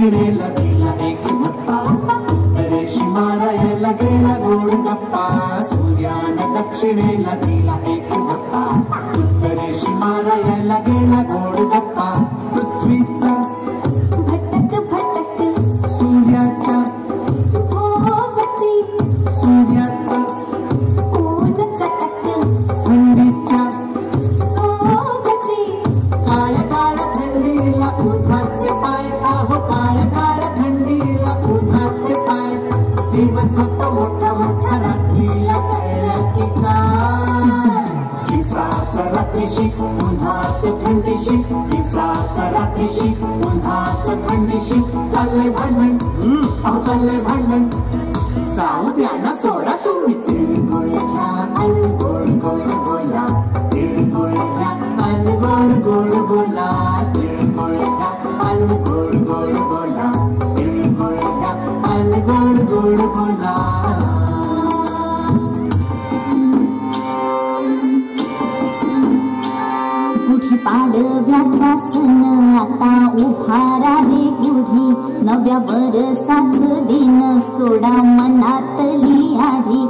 दक्षिणेला दिला एक धप्पा, रेशी मारायला गेला गोड गप्पा. सूर्यानं दक्षिणेला दिला एक धप्पा, रेशी मारायला गेला गोड गप्पा. पृथ्वीचा भटक भटक सूर्याच्या भोवती, सूर्याचा ऊन चटक थंडीच्या सोबती. काळ्या काळ्या थंडीला उन्हाचे पाय, आहो काळ्या काळ्या थंडीला उन्हाचे पाय. दिवस होतो मोठा मोठा रात्रीला कळलं की काय. दिवसाचा रात्रीशी उन्हाचं थंडीशी, दिवसाचा रात्रीशी उन्हाचं थंडीशी. चाललंय भांडण, अहो चाललंय भांडण. जाऊ द्या ना सोडा तुम्ही. तिळगुळ घ्या आणि गोड गोड बोला, तिळगुळ घ्या आणि गोड गोड बोला. तिळगुळ घ्या आणि गोड गोड बोला, तिळगुळ घ्या आणि गोड गोड बोला. गुढी पाडव्याचा सण आता उभारा रे गुढी. नव्या वर्षाचं दिन सोडा मनातली आढी.